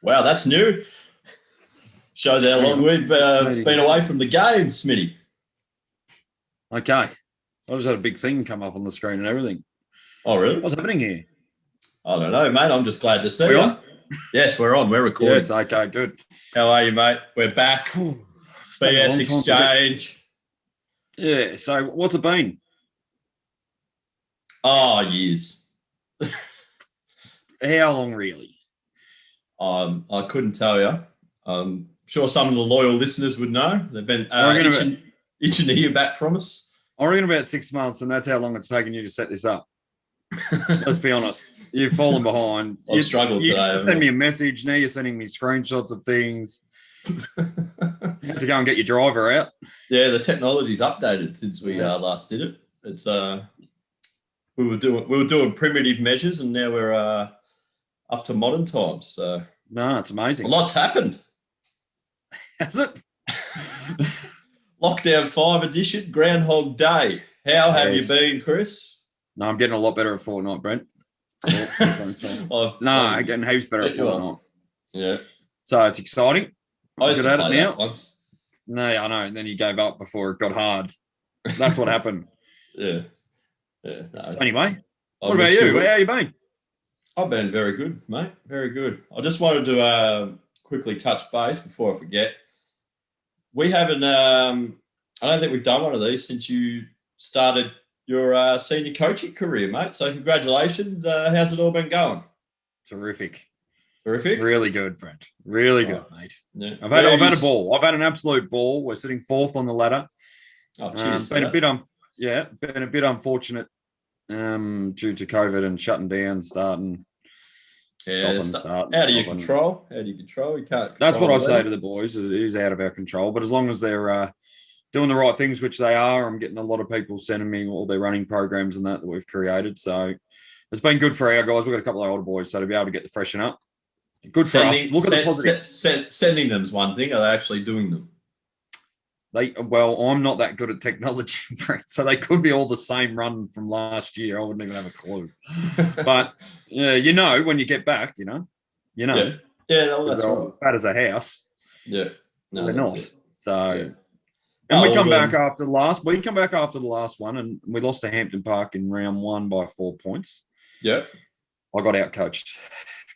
Wow, that's new. Shows how long we've been away from the game, Smitty. Okay. I just had a big thing come up on the screen and everything. Oh, really? What's happening here? I don't know, mate. I'm just glad to see We you. on? Yes, we're on. We're recording. Yes, okay, good. How are you, mate? We're back. TheBSxchange. Yeah, so what's it been? Oh, years. How long, really? I couldn't tell you. I'm sure some of the loyal listeners would know. They've been itching to hear back from us. I reckon about 6 months, and that's how long it's taken you to set this up. Let's be honest. You've fallen behind. I've struggled today. You send me a message. Now you're sending me screenshots of things. You have to go and get your driver out. Yeah, the technology's updated since we last did it. It's we were doing primitive measures, and now we're up to modern times. So no, it's amazing. A lot's happened. Has it? Lockdown 5 edition, Groundhog Day. How have you been, Chris? No, I'm getting a lot better at Fortnite, Brent. I'm getting heaps better at Fortnite. Yeah. So it's exciting. I used to play that once. No, I know. And then you gave up before it got hard. That's what happened. Yeah. No. So anyway, what about you? How you been? I've been very good, mate. Very good. I just wanted to quickly touch base before I forget. We haven't, I don't think we've done one of these since you started your senior coaching career, mate. So congratulations. How's it all been going? Terrific. Really good, Brent. Really good, mate. Yeah. I've had a ball. I've had an absolute ball. We're sitting 4th on the ladder. Oh, cheers. Been a bit unfortunate due to COVID and shutting down, starting. Out of your control. You can't. That's what I say to the boys. It is out of our control. But as long as they're doing the right things, which they are, I'm getting a lot of people sending me all their running programs and that we've created. So it's been good for our guys. We've got a couple of older boys, so to be able to get the freshen up. Good for us. Look at the positive. Sending them is one thing. Are they actually doing them? I'm not that good at technology, so they could be all the same run from last year. I wouldn't even have a clue. But when you get back, you know. Yeah, no, that's right. Fat as a house. Yeah, no, they're not. It. So, and we come back after the last. We come back after the last one, and we lost to Hampton Park in round 1 by 4 points. Yeah, I got outcoached.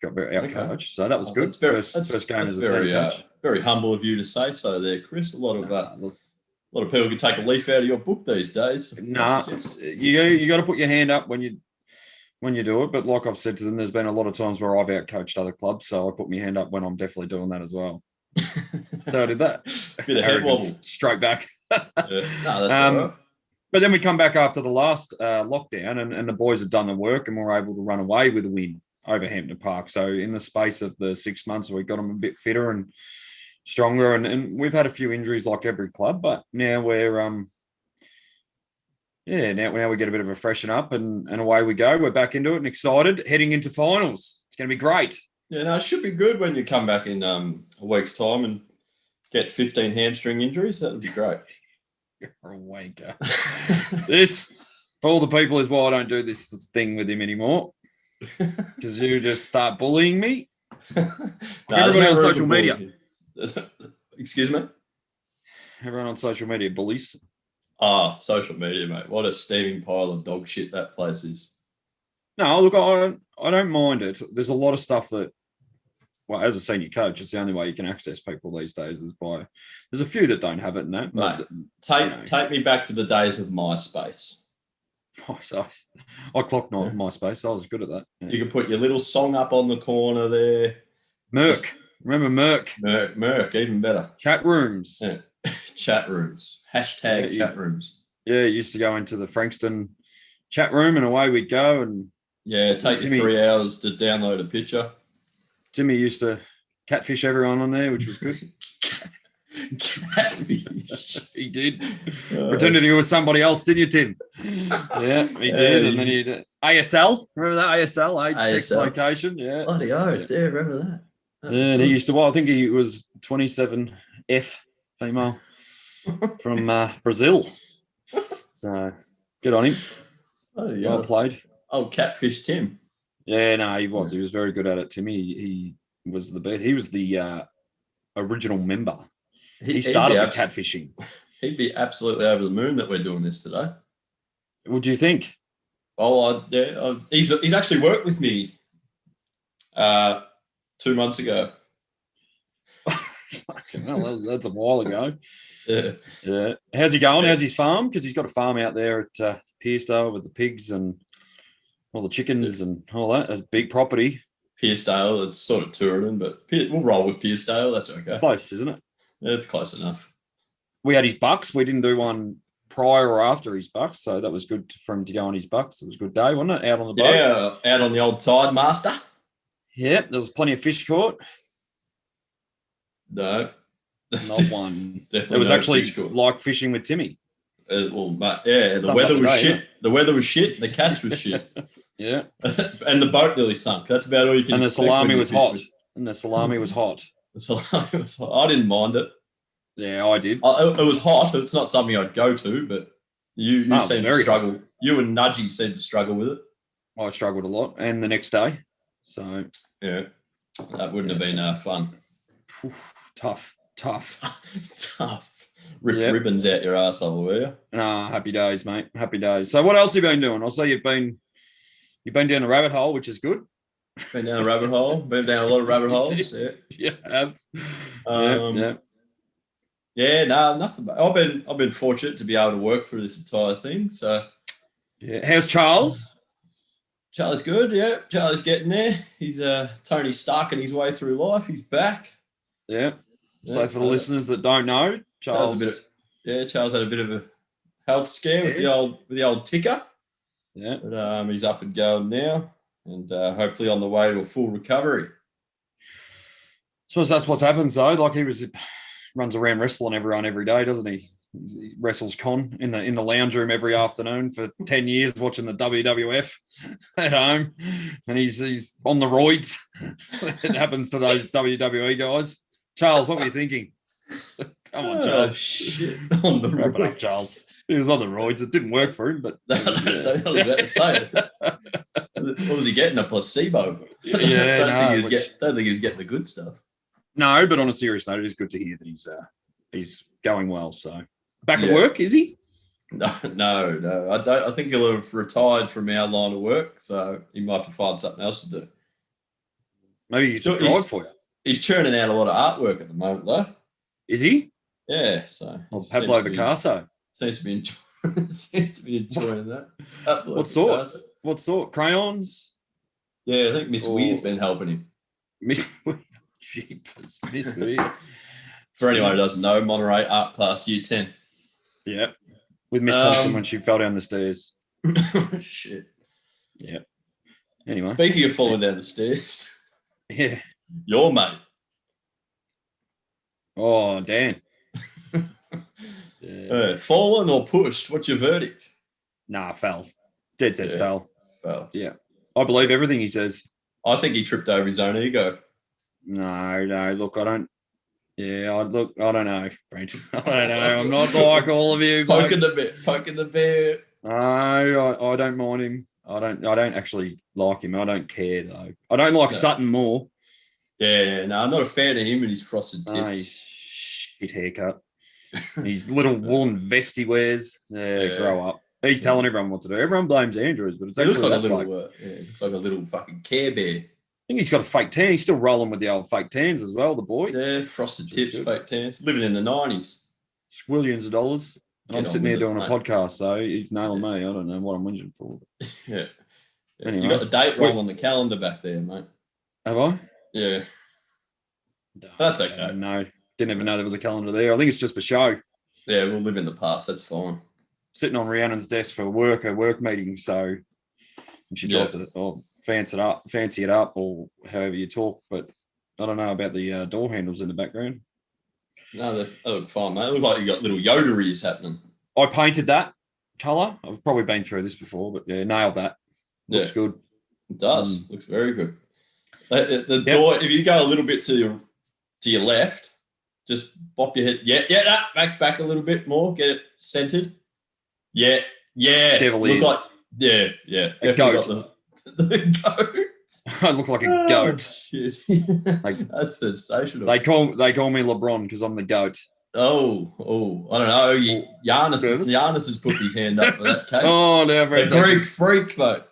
Got very outcoached, so that was good. First game as a senior coach. Very humble of you to say so, there, Chris. A lot of people can take a leaf out of your book these days. Nah, you got to put your hand up when you do it. But like I've said to them, there's been a lot of times where I've outcoached other clubs, so I put my hand up when I'm definitely doing that as well. So I did that. Bit of head wobble. Straight back. No, that's all right. But then we come back after the last lockdown, and the boys had done the work, and we're able to run away with a win over Hampton Park. So in the space of the 6 months, we got them a bit fitter and stronger, and we've had a few injuries like every club, but now we're now we get a bit of a freshen up, and away we go. We're back into it and excited, heading into finals. It's going to be great. Yeah, no, it should be good when you come back in a week's time and get 15 hamstring injuries. That would be great. You're a wanker. This, for all the people, is why I don't do this thing with him anymore. Because you just start bullying me. Everybody on social media. Excuse me? Everyone on social media bullies. Social media, mate. What a steaming pile of dog shit that place is. No, look, I don't mind it. There's a lot of stuff that, well, as a senior coach, it's the only way you can access people these days is by. There's a few that don't have it in that. But, mate, take me back to the days of MySpace. I clocked MySpace. I was good at that. Yeah. You could put your little song up on the corner there. Merc. Remember Merc? Merc, even better. Chat rooms. Yeah. Chat rooms. Hashtag chat rooms. Yeah, you used to go into the Frankston chat room and away we'd go. And take you 3 hours to download a picture. Jimmy used to catfish everyone on there, which was good. Catfish. He did. Pretended he was somebody else, didn't you, Tim? Yeah, he did. And then he did. ASL. Remember that? ASL, age, sex, location. Yeah. Bloody oath. Yeah, remember that. Yeah, and he used to, I think he was 27F female from Brazil. So good on him. Well played. Oh, catfish Tim. Yeah, no, he was. He was very good at it, Timmy. He was the best. He was the original member. He He'd started be the catfishing. He'd be absolutely over the moon that we're doing this today. What do you think? Oh, he's actually worked with me 2 months ago. Well, that's a while ago. Yeah. How's he going? How's his farm? Because he's got a farm out there at Piersdale with the pigs and all the chickens and all that. A big property. Piersdale, it's sort of touring, but we'll roll with Piersdale. That's okay. Close, isn't it? Yeah, it's close enough. We had his bucks. We didn't do one prior or after his bucks, so that was good for him to go on his bucks. It was a good day, wasn't it? Out on the boat. Yeah, out on the old Tide Master. Yeah, there was plenty of fish caught. No. Not one. Definitely it was no actually fish caught. like fishing with Timmy. The weather was shit. The weather was shit. The catch was shit. Yeah. And the boat nearly sunk. That's about all you can. And the expect salami when was you fish hot. with- And the salami was hot. The salami was hot. I didn't mind it. Yeah, I did. It was hot. It's not something I'd go to, but you No, seem to very struggle. You and Nudgy seem to struggle with it. I struggled a lot. And the next day. So Yeah, that wouldn't have been fun. tough. Tough. Rip Yep. ribbons out your arsehole, were you? Happy days, mate. Happy days. So what else have you been doing? I'll say you've been down the rabbit hole, which is good. Been down a rabbit hole. Been down a lot of rabbit holes. Yeah. Yeah. Yeah, no, nothing. I've been fortunate to be able to work through this entire thing. So Yeah. How's Charles? Charlie's good. Yeah, Charlie's getting there. He's Tony Starking his way through life. He's back. Yeah. So Yeah, for the listeners that don't know, Charles. Charles had a bit of a health scare with the old ticker. Yeah. But he's up and going now, and hopefully on the way to a full recovery. Suppose that's what's happened. So, like he runs around wrestling everyone every day, doesn't he? He wrestles con in the lounge room every afternoon for 10 years, watching the WWF at home, and he's on the roids. It happens to those WWE guys. Charles, what were you thinking? Come on, Charles. Shit. On the Wrap it up, roids. Charles. He was on the roids. It didn't work for him, but I was about to say. What was he getting? A placebo? Yeah, don't think he was getting the good stuff. No, but on a serious note, it is good to hear that he's going well. So back at work, is he? No. I don't. I think he'll have retired from our line of work, so he might have to find something else to do. Maybe he's just drive for you. He's churning out a lot of artwork at the moment, though. Is he? Yeah. So Pablo Picasso. Seems to be enjoying that. Pablo What sort? Picasso. What sort? Crayons? Yeah, I think Miss Weir's been helping him. Miss Jeepers, Miss Weir. For anyone who doesn't know, Monterey Art Class Year 10. Yeah. With Miss Thompson when she fell down the stairs. Shit. Yeah. Anyway. Speaking of falling down the stairs, Yeah. your mate. Oh, Dan. Yeah. Fallen or pushed? What's your verdict? Nah, fell. Dead set fell. Well, Yeah. I believe everything he says. I think he tripped over his own ego. No. Look, I don't. Yeah, I don't know, French. I don't know. I'm not like all of you. Poking blokes. the bear. No, I don't mind him. I don't actually like him. I don't care though. I don't like Sutton more. Yeah, no, I'm not a fan of him and his frosted tips. His shit haircut. His little woolen vest he wears. Yeah, grow up. He's telling everyone what to do. Everyone blames Andrews, but it's He actually looks like looks like a little fucking Care Bear. I think he's got a fake tan. He's still rolling with the old fake tans as well, the boy. Yeah, frosted tips, fake tans. Living in the 90s. Millions of dollars. And I'm sitting there doing a podcast, so he's nailing me. I don't know what I'm whinging for. Yeah. Anyway. You got the date wrong on the calendar back there, mate. Have I? Yeah. That's okay. No, didn't even know there was a calendar there. I think it's just for show. Yeah, we'll live in the past. That's fine. Sitting on Rhiannon's desk for a work meeting, so and she tries to fancy it up, or however you talk. But I don't know about the door handles in the background. No, they look fine, mate. It looks like you got little Yoda ears happening. I painted that colour. I've probably been through this before, but yeah, nailed that. Looks good. It does. Looks very good. The door, if you go a little bit to your left, just bop your head. Yeah, back a little bit more. Get it centered. Yeah. Devil ears. Yeah. A goat. The goat. I look like a goat. Shit. That's sensational. They call me LeBron because I'm the goat. Oh, I don't know. Nervous? Giannis has put his hand up for that case. Oh, now The Brent's Greek freak, mate.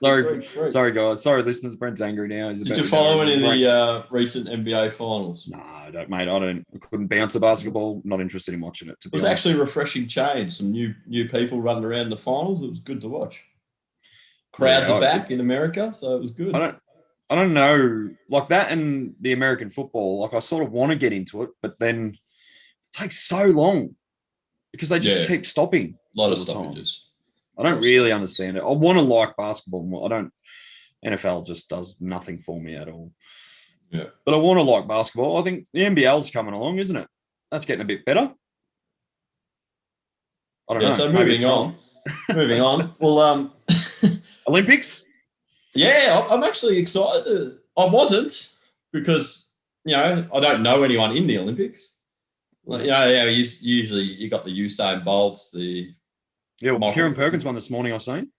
sorry, guys. Sorry, listeners. Brent's angry now. Did you follow any of the recent NBA finals? No, I don't, mate. I couldn't bounce a basketball. Not interested in watching it. It was actually a refreshing change. Some new people running around the finals. It was good to watch. Crowds are back in America, so it was good. I don't know, like that and the American football. Like I sort of want to get into it, but then it takes so long because they just keep stopping. A lot of stoppages. I don't really understand it. I want to like basketball more. I don't. NFL just does nothing for me at all. Yeah, but I want to like basketball. I think the NBL's coming along, isn't it? That's getting a bit better. I don't know. So moving on. Well, Olympics. Yeah, I'm actually excited. I wasn't because I don't know anyone in the Olympics. Like, usually you got the Usain Bolts, Kieran Perkins won this morning. I've seen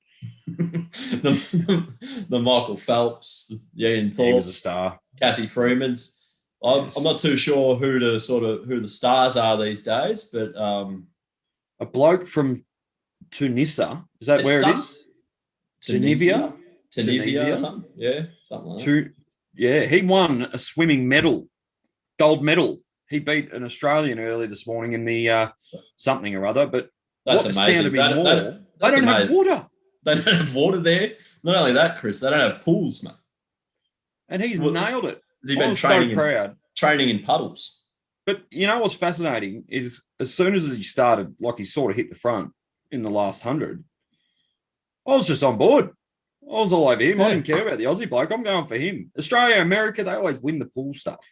the Michael Phelps, the Ian Thorpe, he was a star. Kathy Freeman's. I'm not too sure who the stars are these days, but a bloke from Tunisia. Is that where it is? Tunisia or something. Yeah, something like that. He won a swimming medal, gold medal. He beat an Australian early this morning in the something or other. But that's amazing. They don't have water. They don't have water there. Not only that, Chris, they don't have pools, mate. And he's nailed it. Has he been training in puddles? But you know what's fascinating is as soon as he started, like he sort of hit the front in the last 100, I was just on board. I was all over him. I didn't care about the Aussie bloke. I'm going for him. Australia, America, they always win the pool stuff.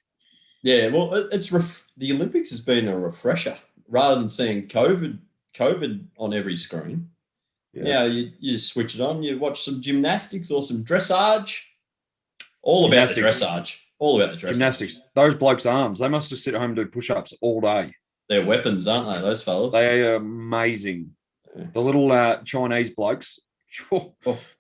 Yeah, well, it's the Olympics has been a refresher rather than seeing COVID on every screen. Yeah, you just switch it on. You watch some gymnastics or some dressage. All about the dressage. Gymnastics. Those blokes' arms, they must just sit at home and do push-ups all day. They're weapons, aren't they, those fellas? They are amazing. Yeah. The little Chinese blokes,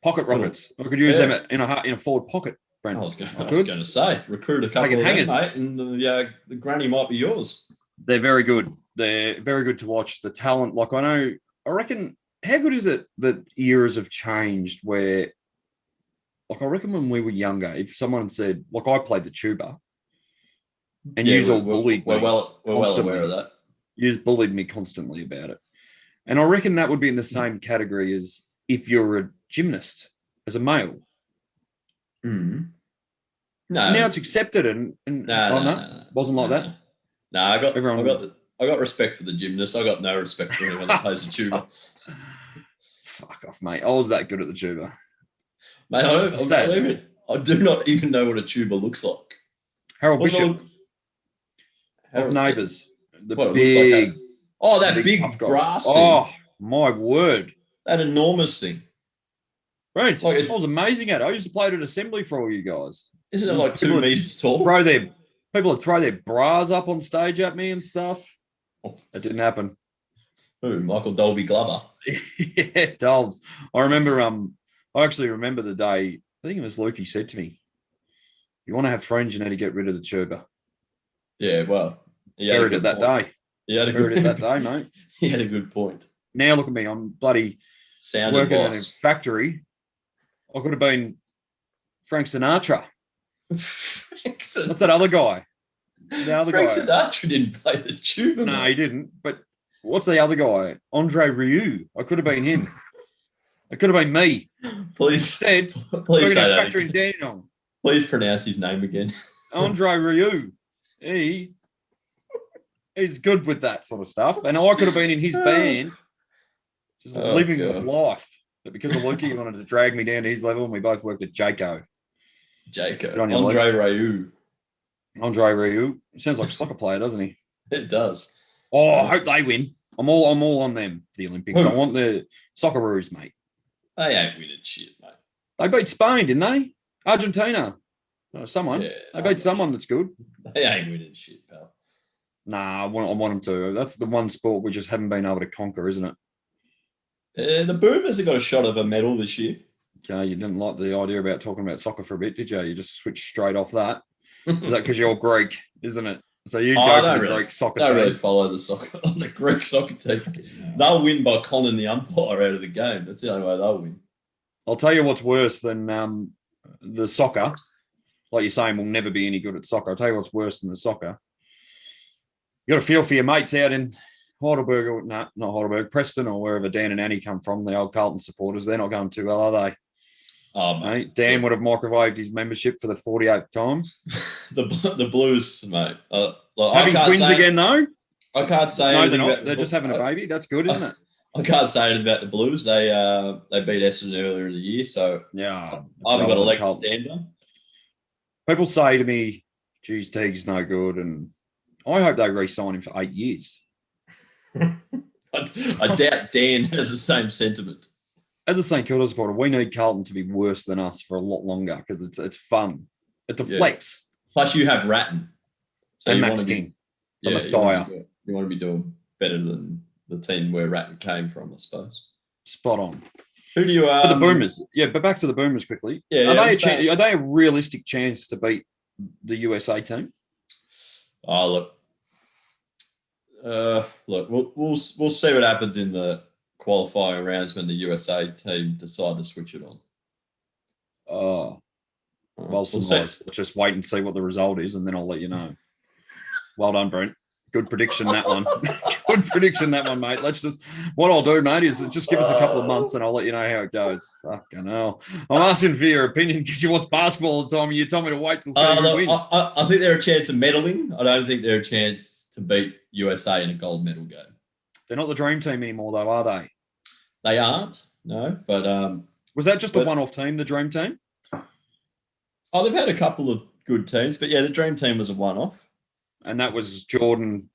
pocket rockets. I could use them in a forward pocket, Brent. I was going to say, recruit a couple of them, mate, and the granny might be yours. They're very good. They're very good to watch. The talent, like I reckon, how good is it that eras have changed where, like I reckon when we were younger, if someone said, like I played the tuba, and you all bullied me. We're well aware of that. You bullied me constantly about it. And I reckon that would be in the same category as if you're a gymnast, as a male. Mm. No. Now it's accepted and no. Wasn't like that. No, I got respect for the gymnast. I got no respect for anyone that plays the tuba. Fuck off, mate. I was that good at the tuba. Mate, I do not even know what a tuba looks like. Harold Bishop of Neighbours. Big. That big brass thing. Oh, my word. That enormous thing. Right. I was amazing at it. I used to play it at assembly for all you guys. Isn't it like 2 meters tall? People would throw their bras up on stage at me and stuff. It didn't happen. Who? Michael Dolby Glover? Yeah, Dolbs. I actually remember the day, I think it was Lukey said to me, you want to have friends, you need to get rid of the tuba. Yeah, well. Buried it that day. Buried it that day, mate. He had a good point. Now look at me. I'm bloody working in a factory. I could have been Frank Sinatra. What's that other guy? Frank Sinatra didn't play the tuba. No, he didn't. But what's the other guy? Andre Rieu. I could have been him. It could have been me. Please say that. Factory in Dandenong. Please pronounce his name again. Andre Rieu. He's good with that sort of stuff. And I could have been in his band, just living the life. But because of Lukey, he wanted to drag me down to his level, and we both worked at Jayco. Andre Rieu. Andre Rieu. Sounds like a soccer player, doesn't he? It does. Oh, I hope they win. I'm all on them for the Olympics. I want the Socceroos, mate. They ain't winning shit, mate. They beat Spain, didn't they? Argentina. Someone. Yeah, they beat someone that's good. They ain't winning shit, pal. Nah, I want them to. That's the one sport we just haven't been able to conquer, isn't it? The Boomers have got a shot of a medal this year. Okay, you didn't like the idea about talking about soccer for a bit, did you? You just switched straight off that. Is that because you're Greek, isn't it? So you go for the Greek soccer team. I don't really follow the Greek soccer team. They'll win by conning the umpire out of the game. That's the only way they'll win. I'll tell you what's worse than the soccer. Like you're saying, we'll never be any good at soccer. I'll tell you what's worse than the soccer. You got to feel for your mates out in Heidelberg, or not Heidelberg, Preston, or wherever Dan and Annie come from, the old Carlton supporters. They're not going too well, are they? Oh, mate. Dan would have microwaved his membership for the 48th time. the Blues, mate. Having twins again, though? I can't say anything. They're not. They're just having a baby. That's good, isn't it? I can't say anything about the Blues. They beat Essendon earlier in the year, so yeah, I haven't got a leg to stand on. People say to me, geez, Teague's no good, and I hope they re-sign him for 8 years. I doubt Dan has the same sentiment. As a St Kilda supporter, we need Carlton to be worse than us for a lot longer because it's fun. It's a flex. Plus, you have Ratton. So and Max King, the Messiah. You want to be doing better than the team where Ratton came from, I suppose. Spot on. Who do you... For the Boomers. Yeah, but back to the Boomers quickly. Yeah, are they a realistic chance to beat the USA team? Oh, look, we'll see what happens in the qualifying rounds when the USA team decide to switch it on. Oh, well, let's just wait and see what the result is, and then I'll let you know. Well done, Brent. Good prediction, that one. Good prediction, that one, mate. What I'll do, mate, is just give us a couple of months and I'll let you know how it goes. Fucking hell. I'm asking for your opinion because you watch basketball all the time and you tell me to wait till wins. I think they're a chance of medaling. I don't think they're a chance to beat USA in a gold medal game. They're not the dream team anymore, though, are they? They aren't, no. But was that just a one-off team, the dream team? Oh, they've had a couple of good teams, but yeah, the dream team was a one-off. And that was Jordan,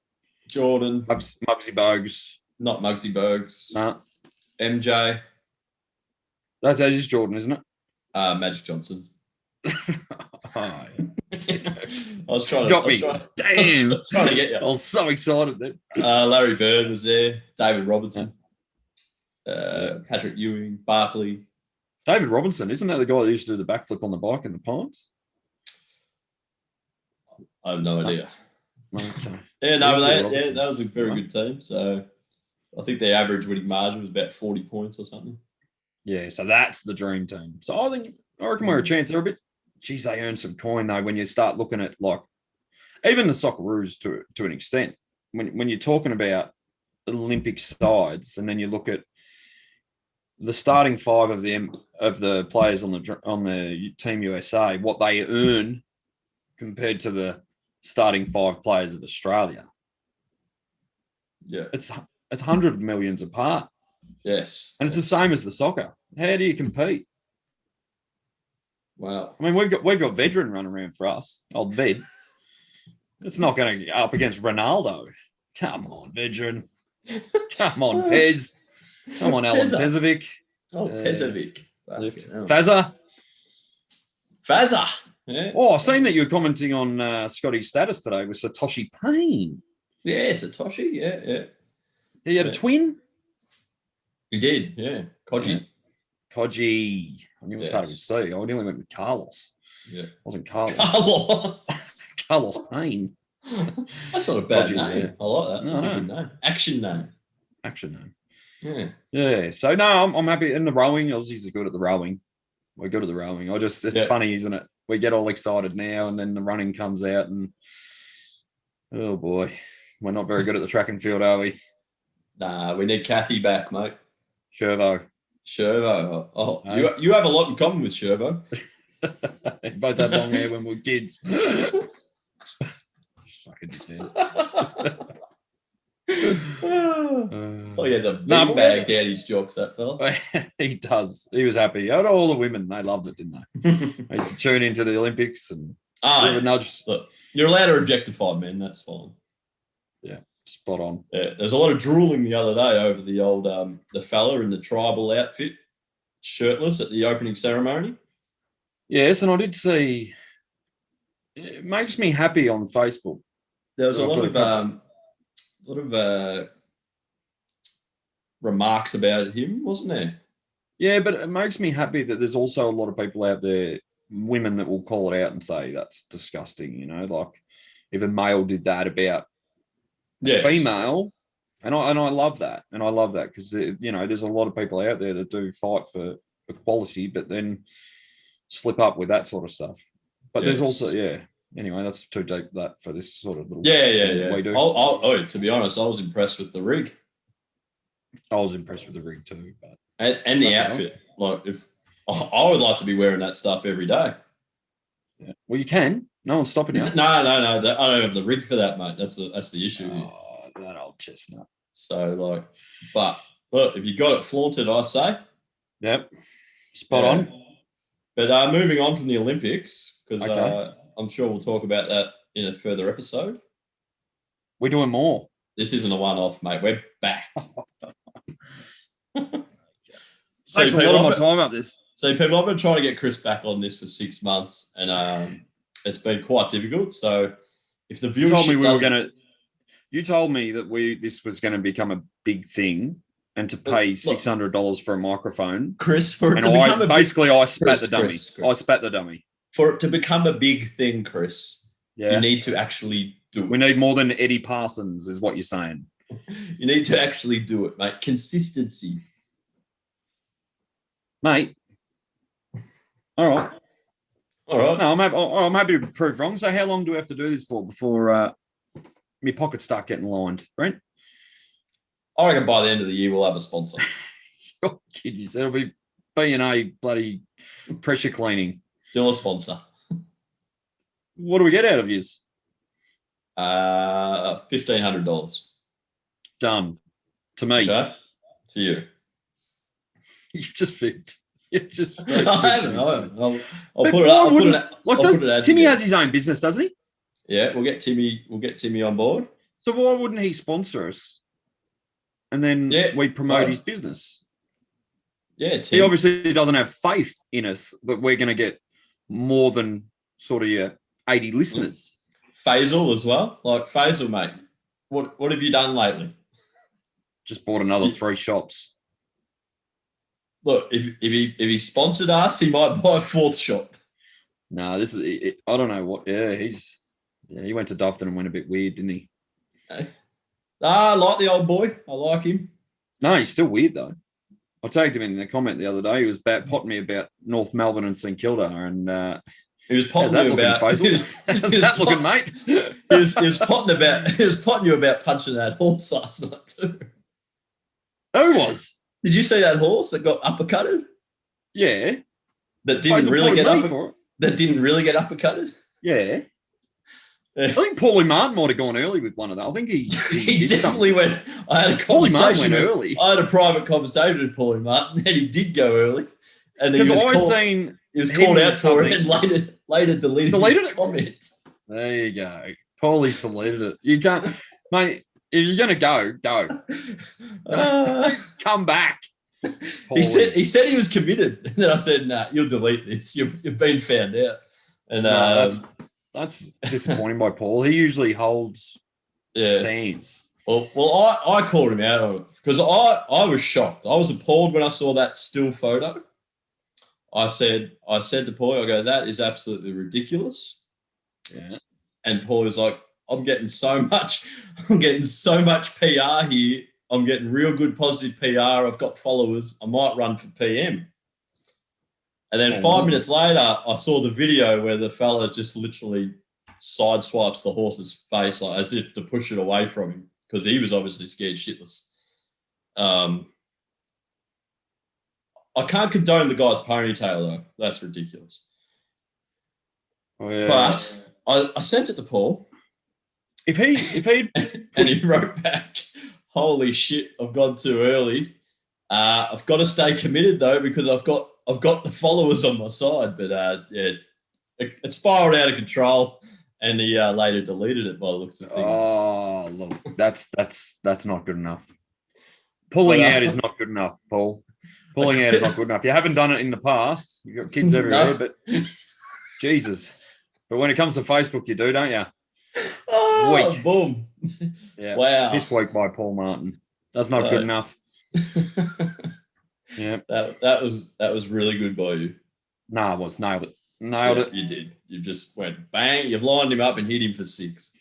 Muggsy Bogues. Not Muggsy Bogues. No. MJ. That is Jordan, isn't it? Magic Johnson. I was trying to... Got me. Damn. Trying to get you. I was so excited then. Larry Bird was there. David Robertson. Patrick Ewing. Barkley. David Robinson, isn't that the guy that used to do the backflip on the bike in the Pines? I have no idea. Okay. Yeah, no, that was a very good team. So I think their average winning margin was about 40 points or something. Yeah, so that's the dream team. So I reckon we're a chance. They're a bit, geez, they earn some coin though when you start looking at like even the Socceroos to an extent. When you're talking about Olympic sides, and then you look at the starting five of the players on the Team USA, what they earn compared to the starting five players of Australia. Yeah. It's 100 millions apart. Yes. And it's the same as the soccer. How do you compete? Wow. I mean, we've got Vedran running around for us, old Ved. It's not going to go up against Ronaldo. Come on, Vedran. Come on, Pez. Come on, Alan Pezovic. Oh, Pezovic. Fazza. Yeah. Oh, I've seen that you were commenting on Scotty's status today with Satoshi Payne. Yeah, Satoshi. Yeah. He had a twin? He did, yeah. Koji. I knew it started with C. I nearly went with Carlos. Yeah. It wasn't Carlos. Carlos Payne. That's not a bad name. Yeah. I like that. That's a good name. Action name. Yeah. Yeah. So, no, I'm happy. In the rowing, Aussies are good at the rowing. We're good at the rowing. It's funny, isn't it? We get all excited now and then the running comes out and, oh, boy, we're not very good at the track and field, are we? Nah, we need Kathy back, mate. Shervo. Oh, no. You have a lot in common with Shervo. Both had long hair when we were kids. Fucking sad. Oh, he has a big bag down his jocks, that fella. He does. He was happy. All the women, they loved it, didn't they? They used to tune into the Olympics and nudge. Look, you're allowed to objectify men, that's fine. Yeah, spot on. Yeah, there's a lot of drooling the other day over the old the fella in the tribal outfit, shirtless at the opening ceremony. Yes, and I did see. It makes me happy on Facebook. There was a lot of remarks about him, wasn't there? Yeah, but it makes me happy that there's also a lot of people out there, women that will call it out and say that's disgusting. You know, like if a male did that about a Yes. female, and I love that, because you know there's a lot of people out there that do fight for equality, but then slip up with that sort of stuff. But there's also Anyway, that's too deep that for this sort of little Yeah. we do. To be honest, I was impressed with the rig. I was impressed with the rig too, but and the outfit. Like, if I would like to be wearing that stuff every day. Yeah. Well, you can. No one's stopping you. No. I don't have the rig for that, mate. That's the issue. Oh, that old chestnut. So, like, but look, if you got it flaunted, I say. Yep. Spot on. But moving on from the Olympics, because I'm sure we'll talk about that in a further episode. We're doing more. This isn't a one-off, mate. We're back. Takes a lot of my time up this. So, people, I've been trying to get Chris back on this for 6 months, and it's been quite difficult. So, if the viewership you told me that this was going to become a big thing, and to pay $600 for a microphone, Chris. I spat the dummy. I spat the dummy. For it to become a big thing, Chris, you need to actually do it. We need more than Eddie Parsons, is what you're saying. You need to actually do it, mate. Consistency. Mate. All right. No, I'm happy to prove wrong. So how long do we have to do this for before my pockets start getting lined, Brent? I reckon by the end of the year we'll have a sponsor. You're kidding. It'll be B&A bloody pressure cleaning. Still a sponsor. What do we get out of yours? $1,500. Done. To me. Okay. To you. You've just picked. I haven't. I'll put it up. Timmy has his own business, doesn't he? Yeah, we'll get Timmy on board. So why wouldn't he sponsor us? And then we promote his business. Yeah, Tim. He obviously doesn't have faith in us that we're going to get more than sort of your 80 listeners. Faisal as well. Like, Faisal, mate, what have you done lately? Just bought another 3 shops. Look, if he sponsored us, he might buy a 4th shop. No, this is I don't know what. Yeah, he went to Dufton and went a bit weird, didn't he? Hey. I like the old boy. I like him. No, he's still weird though. I tagged him in the comment the other day. He was potting me about North Melbourne and St Kilda, and he was potting you about. How's that looking, mate? He was potting you about punching that horse last night too. Who was? Did you see that horse that got uppercutted? Yeah. That didn't really get uppercutted? Yeah. I think Paulie Martin might have gone early with one of that. I think he definitely went. I had a conversation early. I had a private conversation with Paulie Martin, and he did go early. And he was called out for it, and later deleted his comment. There you go. Paulie's deleted it. You can't, mate. If you're gonna go. Don't come back. Paulie. He said he was committed, and then I said, "Nah, you'll delete this. You've been found out." And that's disappointing by Paul. He usually holds stands. Well, I called him out because I was shocked. I was appalled when I saw that still photo. I said to Paul, I go, "That is absolutely ridiculous." Yeah. And Paul was like, I'm getting so much PR here. I'm getting real good positive PR. I've got followers. I might run for PM. And then 5 minutes later, I saw the video where the fella just literally sideswipes the horse's face, like as if to push it away from him, because he was obviously scared shitless. I can't condone the guy's ponytail though. That's ridiculous. Oh, yeah. But I sent it to Paul. If he and he wrote back, "Holy shit, I've gone too early. I've got to stay committed though because I've got the followers on my side." But it spiraled out of control, and he later deleted it by the looks of things. Oh, look, that's not good enough. Pulling out is not good enough, Paul. Pulling out is not good enough. You haven't done it in the past. You've got kids everywhere, but Jesus. But when it comes to Facebook, you do, don't you? Oh, weak. Boom. Yeah. Wow. This week by Paul Martin. That's not good enough. Yeah. That was really good by you. Nah, I was nailed it. Nailed it. You did. You just went bang. You've lined him up and hit him for 6.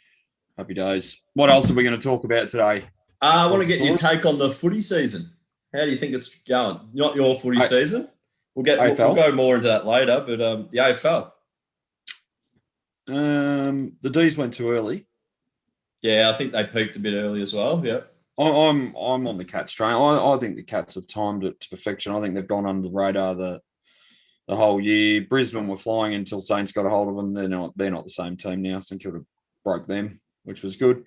Happy days. What else are we going to talk about today? I want to get your take on the footy season. How do you think it's going? Not your footy season. We'll go more into that later, but the AFL. The D's went too early. Yeah, I think they peaked a bit early as well. Yeah. I'm on the Cats train. I think the Cats have timed it to perfection. I think they've gone under the radar the whole year. Brisbane were flying until Saints got a hold of them. They're not the same team now. St Kilda broke them, which was good.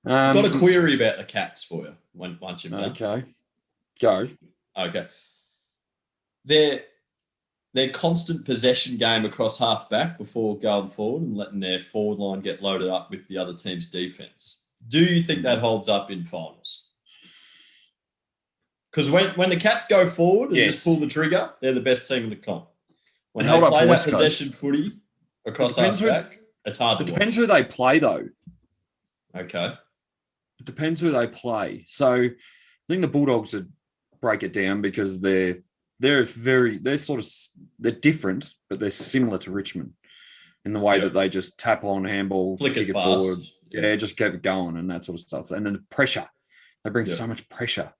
I've got a query about the Cats for you once you've done. Okay. Go. Okay. Their constant possession game across half back before going forward and letting their forward line get loaded up with the other team's defense. Do you think that holds up in finals? Because when the Cats go forward and just pull the trigger, they're the best team in the comp. When they play that possession footy across half back, it's hard to watch. It depends who they play, though. Okay. It depends who they play. So I think the Bulldogs would break it down because they're different, but they're similar to Richmond in the way that they just tap on handball, flick kick it forward. Yeah, just keep it going and that sort of stuff. And then the pressure. They bring so much pressure.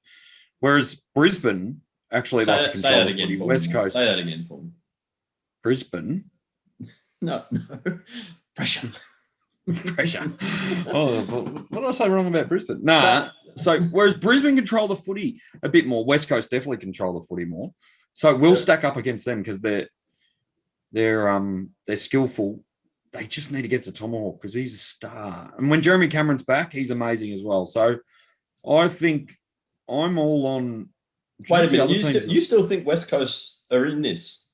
Whereas Brisbane actually like to control the footy. West Coast. Say that again for me. Brisbane? No. Pressure. Pressure. What did I say wrong about Brisbane? Nah. So whereas Brisbane control the footy a bit more, West Coast definitely control the footy more. So we'll stack up against them because they're skillful. They just need to get to Tomahawk because he's a star. And when Jeremy Cameron's back, he's amazing as well. So I think I'm all on. Wait a minute. You still think West Coast are in this?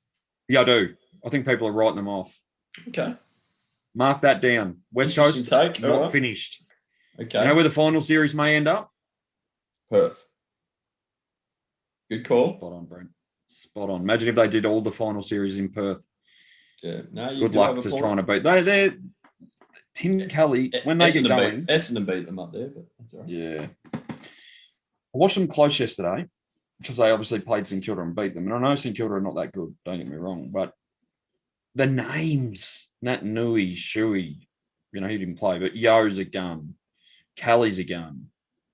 Yeah, I do. I think people are writing them off. Okay. Mark that down. West Coast not finished. Okay. You know where the final series may end up? Perth. Good call. Spot on, Brent. Spot on. Imagine if they did all the final series in Perth. Yeah. No, good luck to trying to beat. They're Tim Kelly when they get going. Essendon beat them up there, but that's all right. Yeah. I watched them close yesterday because they obviously played St Kilda and beat them. And I know St Kilda are not that good, don't get me wrong, but the names, Nat Nui, Shuey, he didn't play, but Yo's a gun, Kelly's a gun,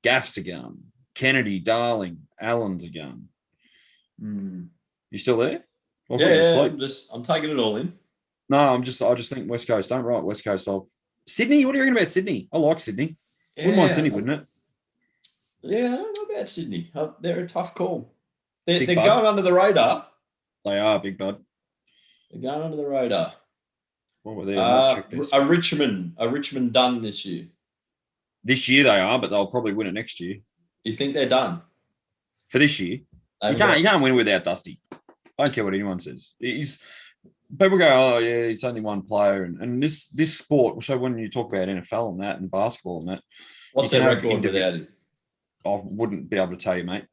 Gaff's a gun, Kennedy, Darling, Allen's a gun. You still there? I'm taking it all in. No, I just think West Coast. Don't write West Coast off. Sydney, what are you reckon about Sydney? I like Sydney. Wouldn't mind Sydney, wouldn't it? Yeah, I don't know about Sydney. They're a tough call. They're going under the radar. They are, big bud. They're going under the radar. What were they? A Richmond done this year. This year they are, but they'll probably win it next year. You think they're done? For this year? You can't win without Dusty. I don't care what anyone says. People go, oh yeah, it's only one player, and this sport. So when you talk about NFL and that, and basketball and that, what's their record without him? I wouldn't be able to tell you, mate.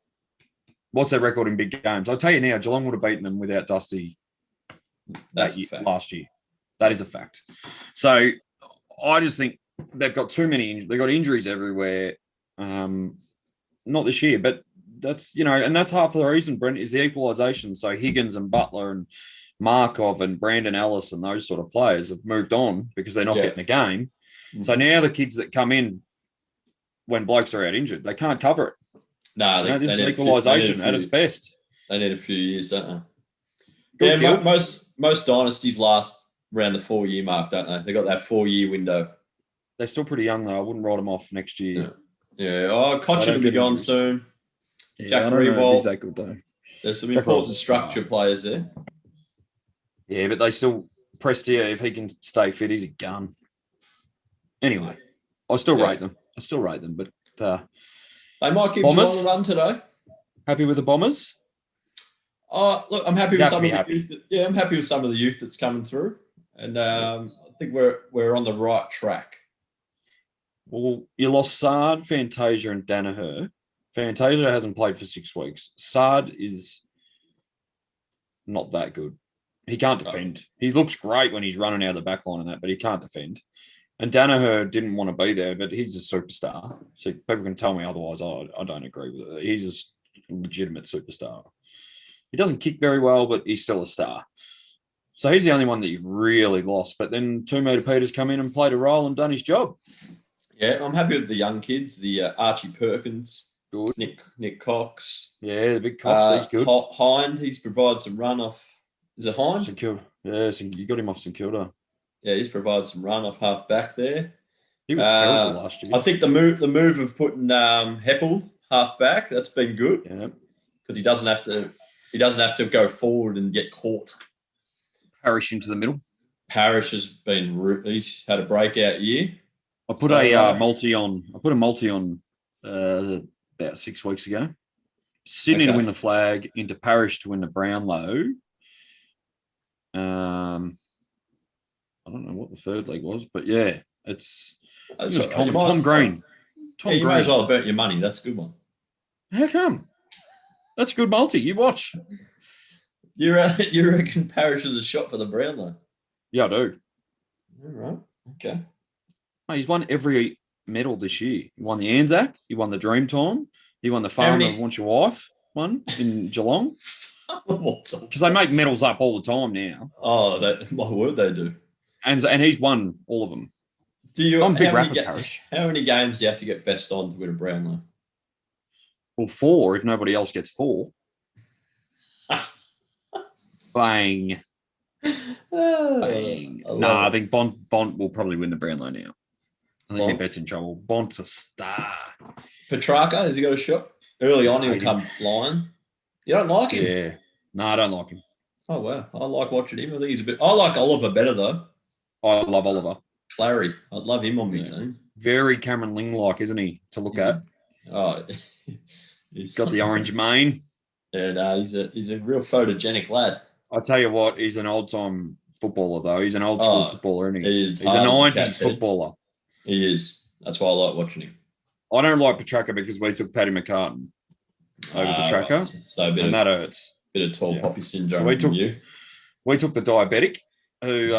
What's their record in big games? I'll tell you now. Geelong would have beaten them without Dusty last year. That is a fact. So I just think they've got too many. They've got injuries everywhere. Not this year, but that's and that's half of the reason, Brent, is the equalisation. So Higgins and Butler and Markov and Brandon Ellis and those sort of players have moved on because they're not getting a game. Mm-hmm. So now the kids that come in when blokes are out injured, they can't cover it. No, this is equalisation at its best. They need a few years, don't they? Most dynasties last around the 4-year mark, don't they? They got that 4-year window. They're still pretty young though. I wouldn't write them off next year. Yeah. Oh, Cochin will be gone soon. Yeah, Jack Rewalt. There's some important structure players there. Yeah, but they still Prestia, if he can stay fit, he's a gun. Anyway, I still rate them. But they might give Geelong a run today. Happy with the Bombers? Oh, look, I'm happy with some of the youth. I'm happy with some of the youth that's coming through, and I think we're on the right track. Well, you lost Sard, Fantasia, and Danaher. Fantasia hasn't played for 6 weeks. Sard is not that good. He can't defend. He looks great when he's running out of the back line and that, but he can't defend. And Danaher didn't want to be there, but he's a superstar. So people can tell me otherwise. I don't agree with it. He's just legitimate superstar. He doesn't kick very well, but he's still a star. So he's the only one that you've really lost. But then 2 Meter Peter's come in and played a role and done his job. Yeah, I'm happy with the young kids. The Archie Perkins, Good. Nick Cox. Yeah, the big Cox, he's good. Hind, he's provided some run off. Is it Hind? St Kilda. Yeah, you got him off St Kilda. Yeah, he's provided some run off half back there. He was terrible last year. I think the move of putting Heppel half back, that's been good. Yeah, because he doesn't have to go forward and get caught. Parrish into the middle. Parrish he's had a breakout year. I put a multi on. I put a multi on about 6 weeks ago. Sydney to win the flag, into Parrish to win the Brownlow. I don't know what the third leg was, but yeah, it's Tom Green. Tom Green. Might as well have burnt your money. That's a good one. How come? That's a good multi. You watch. You reckon Parrish is a shot for the Brownlow? Yeah, I do. All right. Okay. Mate, he's won every medal this year. He won the Anzac. He won the Dreamtime. He won the Farmer of Want Your Wife one in Geelong. Because they make medals up all the time now. Oh, my word, they do. And he's won all of them. I'm a big rapper, Parrish. How many games do you have to get best on to win a Brownlow? Well, 4 if nobody else gets 4. Bang. Bang. I think Bont will probably win the Brownlow now. I think Bet's in trouble. Bont's a star. Petrarca, has he got a shot? Early on, he'll come flying. You don't like him? Yeah. No, I don't like him. Oh, wow. I like watching him. I think he's I like Oliver better, though. I love Oliver. Clary. I'd love him on my team. Very Cameron Ling-like, isn't he, to look at? Oh, he's got the orange mane. Yeah, he's a real photogenic lad. I tell you what, he's an old-time footballer, though. He's an old-school footballer, isn't he? He's a 90s footballer. He is. That's why I like watching him. I don't like Petrarca because we took Paddy McCartan over Petrarca, and that hurts. Bit of tall poppy syndrome from you. We took the diabetic, who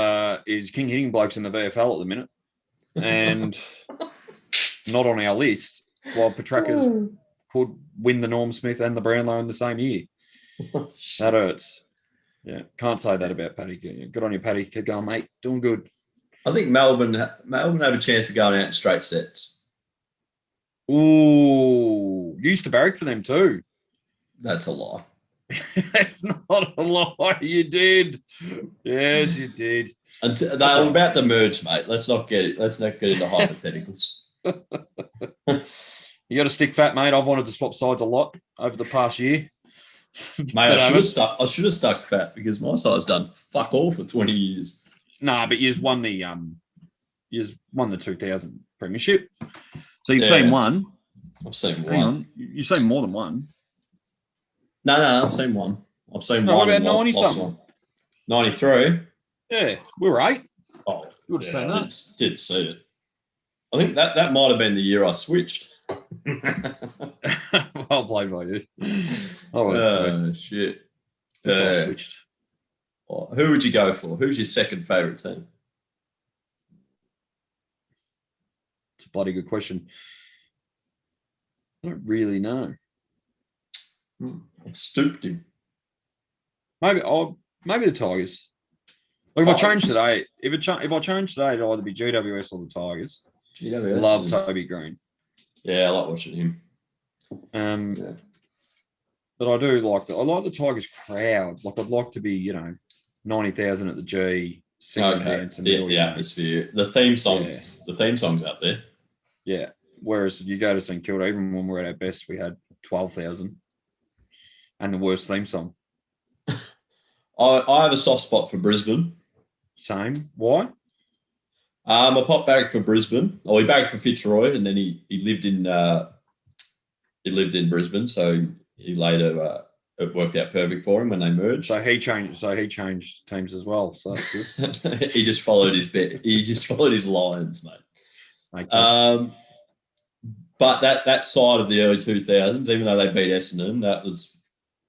is king hitting blokes in the VFL at the minute, and not on our list, while Petrarca's could win the Norm Smith and the Brownlow in the same year. That hurts. Yeah, can't say that about Paddy. Good on you, Paddy. Keep going, mate. Doing good. I think Melbourne have a chance of going out in straight sets. Ooh, you used to barrack for them too. That's a lie. That's not a lie. You did. Yes, you did. They're about to merge, mate. Let's not get into hypotheticals. You got to stick fat, mate. I've wanted to swap sides a lot over the past year. Mate, I should have stuck fat because my side's done fuck all for 20 years. Nah, but you've won the 2000 premiership. So you've seen one. I've seen one. Hang on. You've seen more than one. No, I've seen one. I've seen one. What about 90 something? 93. Yeah, we were 8. Oh, you would have seen that. Did see it. I think that might have been the year I switched. Well played by you. Shit. I switched. Who would you go for? Who's your second favourite team? It's a bloody good question. I don't really know. I've stooped him. Maybe the Tigers. Look, if I change today, it'd either be GWS or the Tigers. GWS. Love Toby Green. Yeah, I like watching him. But I do like the Tigers crowd. Like I'd like to be, 90,000 at the G, singing dance and the atmosphere. The theme songs out there. Yeah. Whereas you go to St Kilda, even when we're at our best, we had 12,000 and the worst theme song. I have a soft spot for Brisbane. Same. Why? I popped back for Brisbane. Oh, he bagged for Fitzroy, and then he lived in Brisbane. So he later it worked out perfect for him when they merged. So he changed teams as well. So that's good. He just followed his bet. He just followed his lines, mate. But that side of the early 2000s, even though they beat Essendon,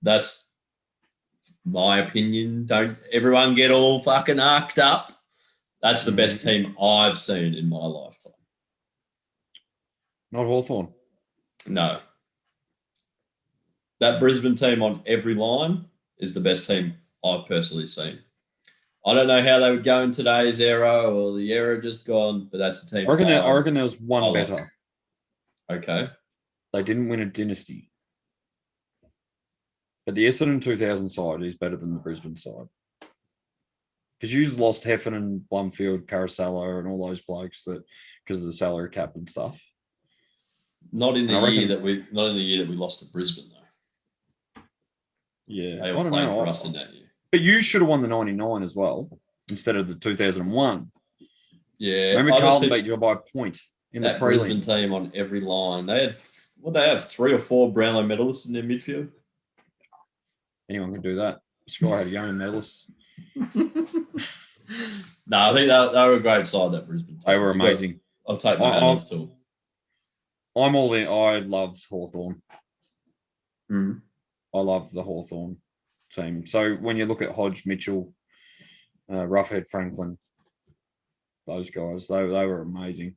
that's my opinion. Don't everyone get all fucking arced up. That's the best team I've seen in my lifetime. Not Hawthorn. No. that Brisbane team on every line is the best team I've personally seen. I don't know how they would go in today's era or the era just gone, but that's the team. I reckon there was one better. Okay. They didn't win a dynasty. But the Essendon 2000 side is better than the Brisbane side. Because you've lost Heffernan, Blumfield, Carosello, and all those blokes that because of the salary cap and stuff. Not in the year that we lost to Brisbane though. Yeah, they were playing for us in that year. But you should have won the 99 as well instead of the 2001. Yeah, remember Carlton beat you by a point in the Brisbane team on every line. They have 3 or 4 Brownlow medalists in their midfield. Anyone can do that. Sky had a young medalist. No, I think they were a great side, that Brisbane team. They were amazing. I'll take my hat off to them. I'm all in. I loved Hawthorn. Mm. I love the Hawthorn team. So when you look at Hodge, Mitchell, Roughhead, Franklin, those guys, they were amazing.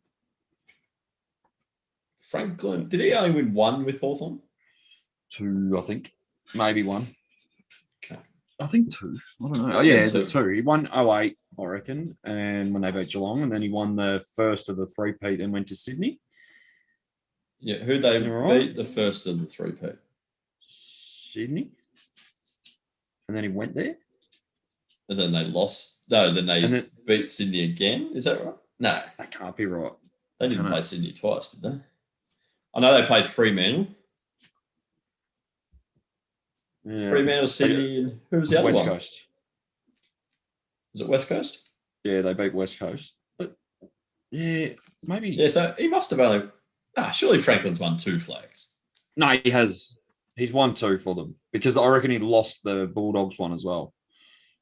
Franklin, did he only win 1 with Hawthorn? 2, I think. Maybe 1. Okay. I think 2. I don't know. Oh, yeah, 2. He won 08, I reckon, and when they beat Geelong, and then he won the first of the 3-peat and went to Sydney. Yeah, who'd they beat the first of the 3-peat? Sydney. And then he went there. And then they lost. No, then they beat Sydney again. Is that right? No. That can't be right. They didn't play Sydney twice, did they? I know they played Fremantle. Yeah. Fremantle, Sydney, and who was the other one? West Coast. Was it West Coast? Yeah, they beat West Coast. But, yeah, maybe. Yeah, so he must have only... surely Franklin's won 2 flags. No, he has. He's won 2 for them because I reckon he lost the Bulldogs one as well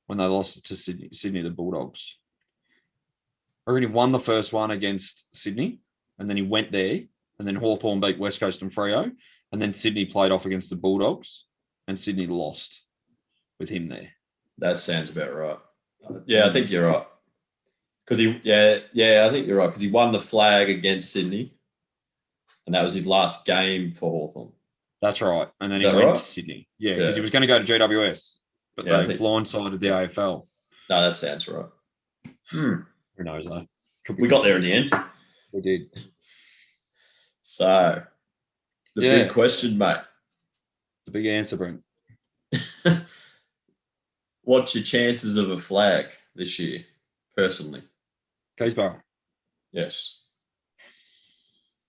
when they lost it to Sydney, the Bulldogs. I reckon he won the first one against Sydney and then he went there and then Hawthorn beat West Coast and Freo and then Sydney played off against the Bulldogs and Sydney lost with him there. That sounds about right. Yeah, I think you're right. Because I think you're right because he won the flag against Sydney and that was his last game for Hawthorn. That's right. And then he went to Sydney. Yeah, because he was going to go to GWS, but they blindsided the AFL. No, that sounds right. Who knows, though? We got there in the end. We did. So, the big question, mate. The big answer, Brent. What's your chances of a flag this year, personally? Keysborough. Yes.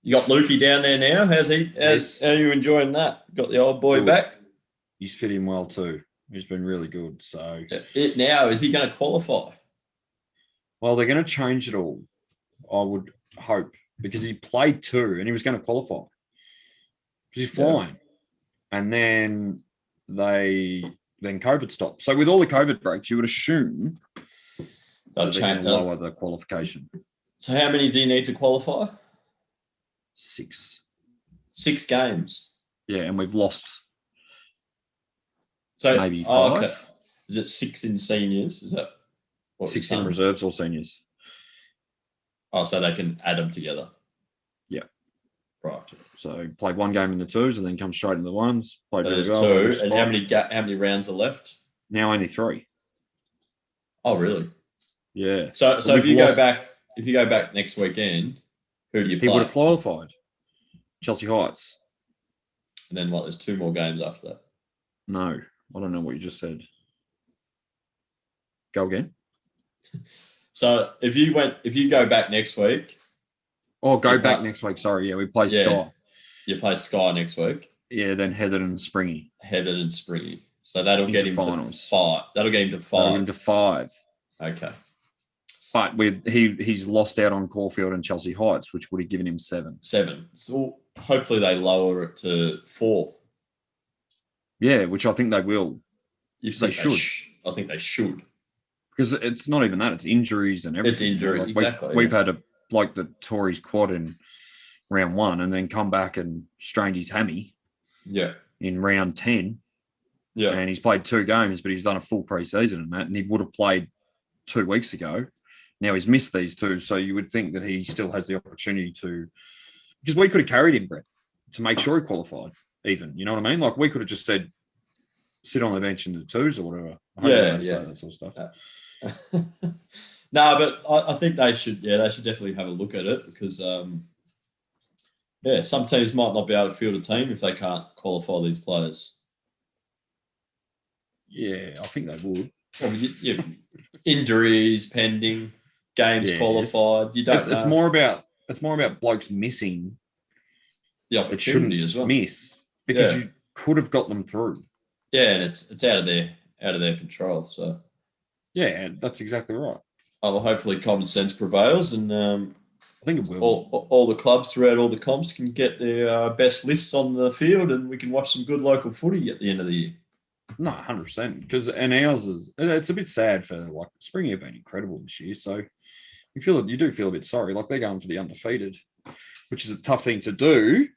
You got Lukey down there now. How are you enjoying that? Got the old boy back? He's fit in well too. He's been really good. So now, is he going to qualify? Well, they're going to change it all, I would hope, because he played 2 and he was going to qualify. Because he's flying. Yeah. And then COVID stopped. So with all the COVID breaks, you would assume they're going to lower the qualification. So how many do you need to qualify? 6. 6 games. Yeah, and we've lost so maybe 5. Okay. Is it 6 in seniors? Is that what 6 in reserves or seniors? Oh, so they can add them together. Yeah. Right. So played 1 game in the 2s and then come straight into the 1s. Played so there's 2. And how many rounds are left? Now only 3. Oh, really? Yeah. So if you go back next weekend, who do you play? He would have qualified. Chelsea Heights. And then there's 2 more games after that. No, I don't know what you just said. Go again. So if you go back next week. Oh, back next week. Sorry. Yeah, we play Sky. You play Sky next week. Yeah, then Heatherton and Springy. So that'll get him finals. To 5. That'll get him to 5. That'll get him to 5. Okay. But he's lost out on Caulfield and Chelsea Heights, which would have given him 7. 7. So hopefully they lower it to 4. Yeah, which I think they will. They should. I think they should. Because it's not even that; it's injuries and everything. It's injury, exactly. We've had a bloke that tore his quad in round 1, and then come back and strained his hammy. Yeah. In round 10. Yeah. And he's played 2 games, but he's done a full pre-season in that, and he would have played 2 weeks ago. Now he's missed these 2, so you would think that he still has the opportunity to, because we could have carried him, Brett, to make sure he qualified, even. You know what I mean? Like we could have just said, sit on the bench in the twos or whatever. I hope Yeah, you're allowed to yeah. say that sort of stuff. No, but I think they should. Yeah, they should definitely have a look at it because, yeah, some teams might not be able to field a team if they can't qualify these players. Yeah, I think they would. Well, injuries pending, games Yes. qualified. You don't know. It's more about blokes missing The that shouldn't opportunity as well. miss because Yeah. you could have got them through. Yeah, and it's out of their control. So Yeah, that's exactly right. well, hopefully common sense prevails, and I think it will. all the clubs throughout all the comps can get their best lists on the field, and we can watch some good local footy at the end of the year. No, 100%. Because ours is, it's a bit sad for like Springy have been incredible this year. So you do feel a bit sorry. Like they're going for the undefeated, which is a tough thing to do,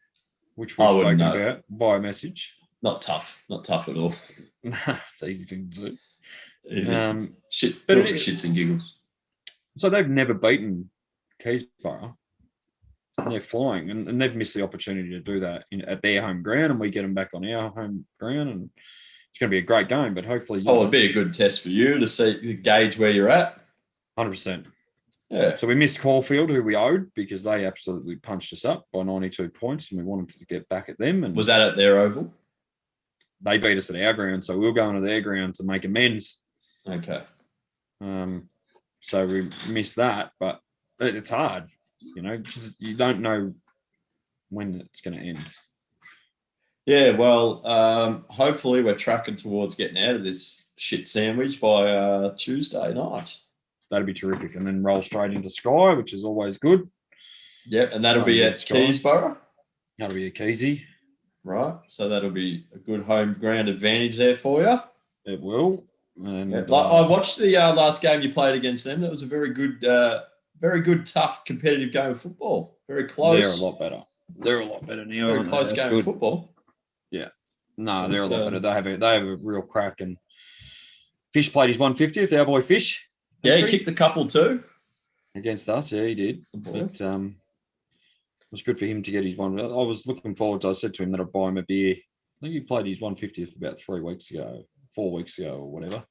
which we've spoken about via message. Not tough at all. It's an easy thing to do. Shits and giggles. So they've never beaten Keysborough. And they're flying, and they've missed the opportunity to do that at their home ground, and we get them back on our home ground, and it's going to be a great game. But hopefully, it'd be a good test for you to gauge where you're at. 100%. Yeah. So we missed Caulfield, who we owed because they absolutely punched us up by 92 points, and we wanted to get back at them. And was that at their oval? They beat us at our ground, so we'll go into their ground to make amends. Okay. So we missed that, but it's hard, because you don't know when it's going to end. Yeah, well, hopefully we're tracking towards getting out of this shit sandwich by Tuesday night. That'd be terrific, and then roll straight into Sky, which is always good. Yep, and that'll be at Keysborough. That'll be a Keysy. Right, so that'll be a good home ground advantage there for you. It will. And I watched the last game you played against them. That was a very good, tough, competitive game of football. Very close. They're a lot better. They're a lot better now. Very close game of football. Yeah. No, they're a lot better. They have a real crack. And Fish played his 150th, our boy Fish. Yeah, he kicked a couple too. Against us, yeah, he did. But it was good for him to get his one. I was looking forward to, I said to him that I'd buy him a beer. I think he played his 150th about 4 weeks ago or whatever.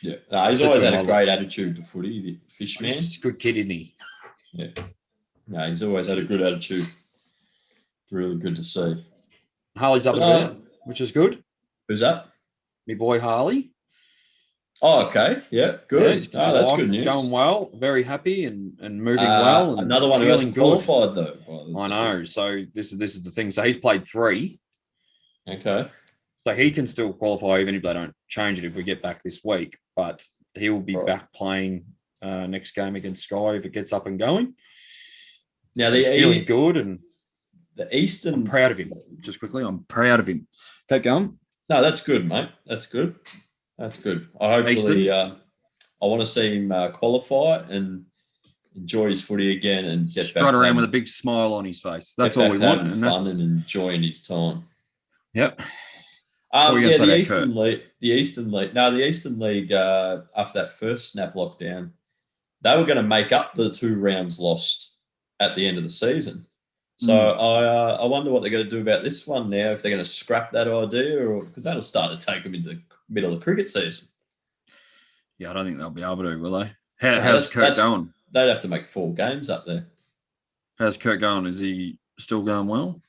Yeah. No, he's always had a great attitude to footy, the Fish man. He's a good kid, isn't he? Yeah. No, he's always had a good attitude. Really good to see. Harley's up a bit, which is good. Who's that? My boy Harley. Oh, okay. Yeah, good. Yeah, that's good news. Going well, very happy and moving well. And another one who hasn't qualified though. I know. So this is the thing. So he's played 3. Okay. So he can still qualify even if they don't change it if we get back this week. But he will be back playing next game against Sky if it gets up and going. Now feeling good, and the Eastern. I'm proud of him. Just quickly, I'm proud of him. Keep going. No, that's good, mate. That's good. That's good. I hopefully I want to see him qualify and enjoy his footy again and get strut back around with a big smile on his face. That's all we want, and fun and enjoying his time. Yep. The Eastern League. No, the Eastern League. After that first snap lockdown, they were going to make up the 2 rounds lost at the end of the season. So I wonder what they're going to do about this one now. If they're going to scrap that idea, or because that'll start to take them into the middle of the cricket season. Yeah, I don't think they'll be able to, will they? How's Kurt going? They'd have to make 4 games up there. How's Kurt going? Is he still going well?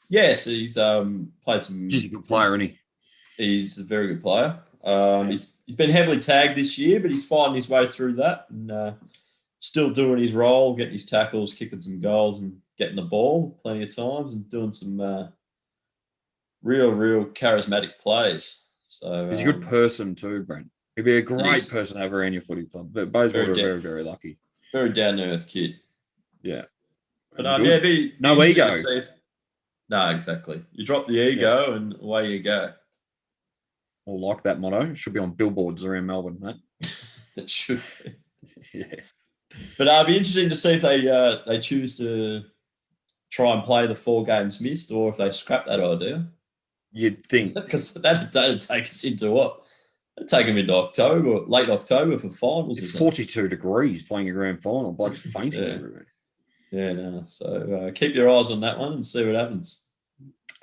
Yes, he's played some. He's a good player, isn't he? He's a very good player. He's been heavily tagged this year, but he's fighting his way through that and still doing his role, getting his tackles, kicking some goals, and getting the ball plenty of times, and doing some real charismatic plays. So he's a good person too, Brent. He'd be a great person to have around your footy club. But Bayswater are very, very lucky. Very down to earth kid. Yeah. But be no ego. No, exactly. You drop the ego and away you go. I like that motto. It should be on billboards around Melbourne, mate. It should be. Yeah. But it'll be interesting to see if they choose to try and play the 4 games missed, or if they scrap that idea. You'd think. Because that'd take us into what? It'd take them into October, late October for finals. It's 42 degrees playing a grand final. Blokes fainting everywhere. Yeah, no. So keep your eyes on that one and see what happens.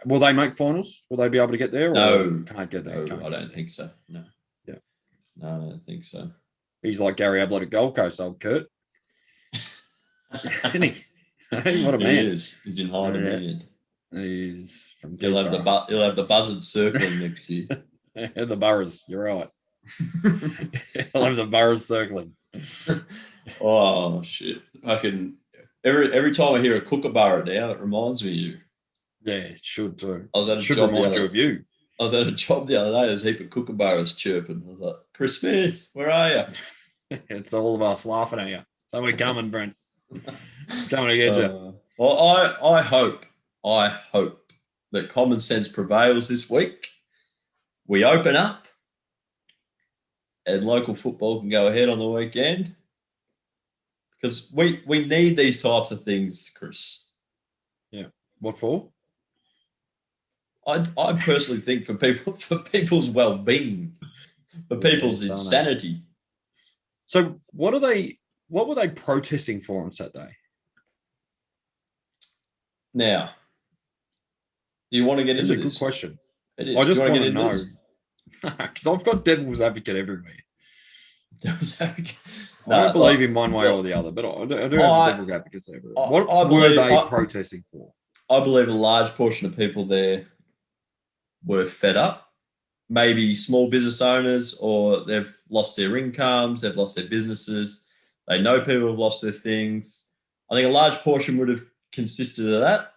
Will they make finals? Will they be able to get there? No, or can't get there. no, I don't think so. No. Yeah. No, I don't think so. He's like Gary Ablett at Gold Coast, old Kurt. Isn't he? Hey, what a man. He is. He's in high demand. He's from He'll have the buzzards circling next year. The Burrows, you're right. He'll have the Burrows circling. Oh shit! Every time I hear a kookaburra now, it reminds me of you. Yeah, it should too. I was at a should job remind you of you. I was at a job the other day. There's a heap of kookaburras chirping. I was like, Chris Smith, where are you? It's all of us laughing at you. So we're coming, Brent. Coming to get you. Well, I hope that common sense prevails this week. We open up, and local football can go ahead on the weekend, because we need these types of things, Chris. Yeah. What for? I personally think for people's well-being, for people's insanity. So what were they protesting for on Saturday? Now, do you want to get into this? It's a good question. It is. I just want to know. Because I've got devil's advocate everywhere. Devil's advocate. I don't believe in one way or the other, but I do have devil's advocates everywhere. What were they protesting for? I believe a large portion of people there were fed up. Maybe small business owners, or they've lost their incomes, they've lost their businesses. They know people have lost their things. I think a large portion would have consisted of that.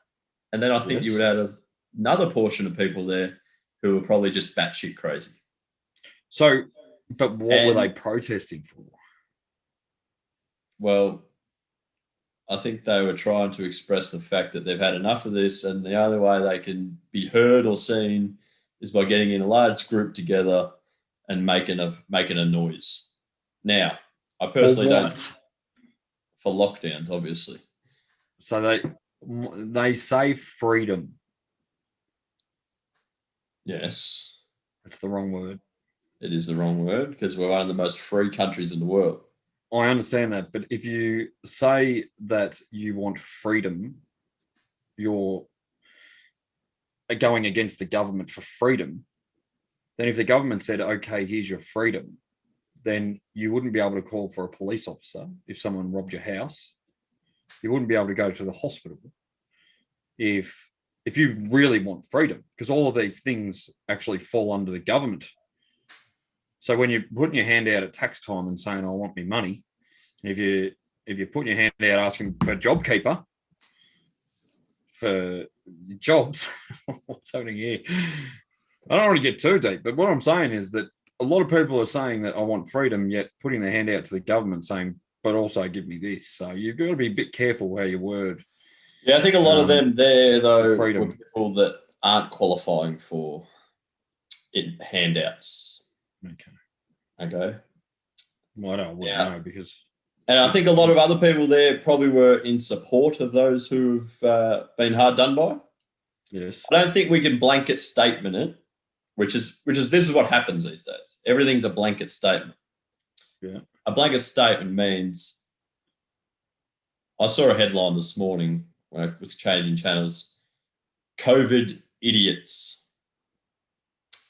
And then I think you would add another portion of people there who were probably just batshit crazy. So, but what were they protesting for? Well, I think they were trying to express the fact that they've had enough of this, and the only way they can be heard or seen is by getting in a large group together and making a noise. Now, I personally don't, for lockdowns, obviously. So they say freedom. Yes. That's the wrong word. It is the wrong word, because we're one of the most free countries in the world. I understand that, but if you say that you want freedom, you're going against the government for freedom. Then if the government said, okay, here's your freedom, then you wouldn't be able to call for a police officer if someone robbed your house. You wouldn't be able to go to the hospital if you really want freedom, because all of these things actually fall under the government. So when you're putting your hand out at tax time and saying, I want me money, and if you're putting your hand out asking for JobKeeper for jobs, what's happening here? I don't want to get too deep, but what I'm saying is that a lot of people are saying that I want freedom, yet putting their hand out to the government saying, but also give me this. So you've got to be a bit careful how you word. Yeah, I think a lot of them there, though, freedom. were people that aren't qualifying for handouts. Okay. Well, I wouldn't know, because... And I think a lot of other people there probably were in support of those who've been hard done by. Yes. I don't think we can blanket statement it, which is this is what happens these days. Everything's a blanket statement. Yeah. A blanket statement means, I saw a headline this morning when I was changing channels, COVID idiots.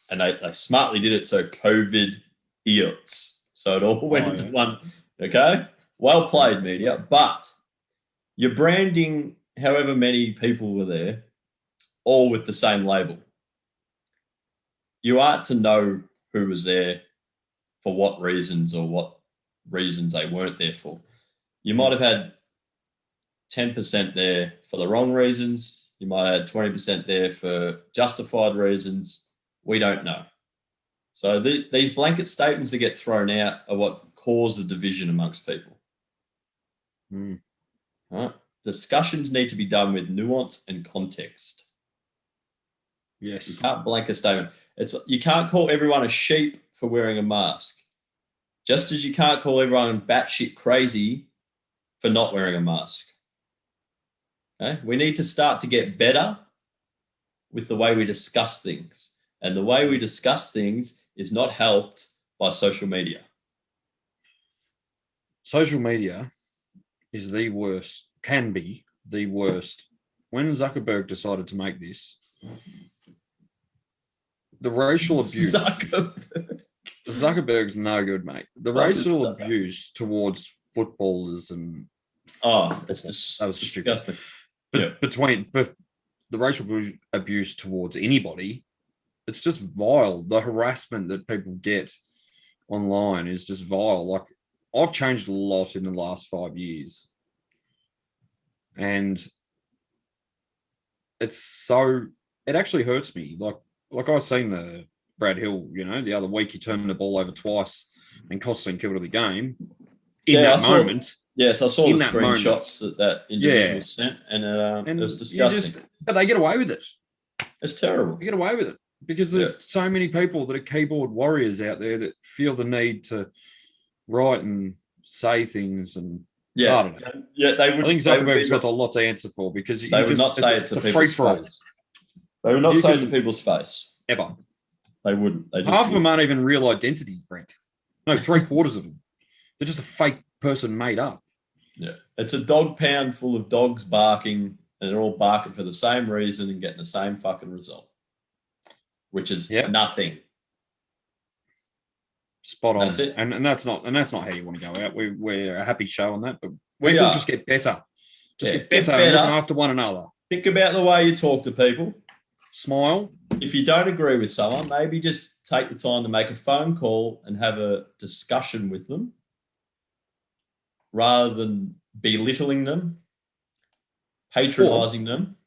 And they smartly did it, so COVID idiots. So it all went into one. Okay? Well played, media. But you're branding however many people were there, all with the same label. You are to know who was there for what reasons, or what reasons they weren't there for. You might have had 10% there for the wrong reasons. You might have had 20% there for justified reasons. We don't know. So these blanket statements that get thrown out are what cause the division amongst people. All right? Discussions need to be done with nuance and context. Yes. You can't blanket statement. You can't call everyone a sheep for wearing a mask. Just as you can't call everyone batshit crazy for not wearing a mask. Okay? We need to start to get better with the way we discuss things. And the way we discuss things is not helped by social media. Social media is the worst, can be the worst when Zuckerberg decided to make this, the racial abuse. Zuckerberg's no good, mate. The racial abuse towards footballers and it's that was disgusting. But the racial abuse towards anybody, it's just vile. The harassment that people get online is just vile. Like, I've changed a lot in the last 5 years, and it actually hurts me. Like I've seen the Brad Hill, the other week he turned the ball over twice and cost St Kilda the game. Moment. Yes, I saw the screenshots that individual sent, and it was disgusting. But they get away with it. It's terrible. They get away with it because there's so many people that are keyboard warriors out there that feel the need to write and say things, and I don't know. Yeah, they would. I think Zuckerberg's got a lot to answer for, because they would not say it to people's face. They would not say it to people's face ever. They wouldn't. Half of them aren't even real identities, Brent. No, 3/4 of them. They're just a fake person made up. Yeah, it's a dog pound full of dogs barking, and they're all barking for the same reason and getting the same fucking result, which is nothing. Spot on. That's it. And that's not how you want to go out. We're a happy show on that, but we will just get better. Get better looking after one another. Think about the way you talk to people. Smile. If you don't agree with someone, maybe just take the time to make a phone call and have a discussion with them, rather than belittling them, patronising them.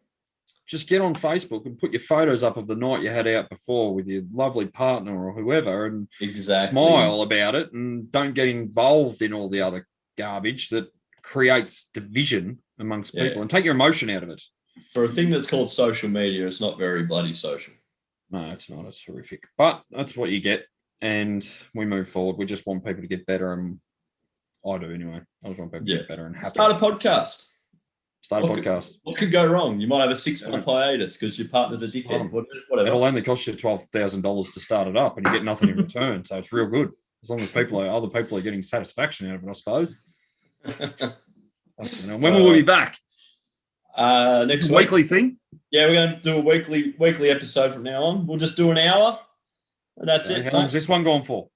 Just get on Facebook and put your photos up of the night you had out before with your lovely partner or whoever, and smile about it, and don't get involved in all the other garbage that creates division amongst people, and take your emotion out of it. For a thing that's called social media, it's not very bloody social. No, it's not. It's horrific. But that's what you get, and we move forward. We just want people to get better, and I do anyway. I just want people to get better and happy. Start a podcast. What could go wrong? You might have a 6-month hiatus because your partner's a dickhead. Whatever. It'll only cost you $12,000 to start it up, and you get nothing in return. So it's real good, as long as other people are getting satisfaction out of it, I suppose. When will we be back? Next weekly thing. Yeah, we're going to do a weekly episode from now on. We'll just do an hour, and that's it. How long is this one going for?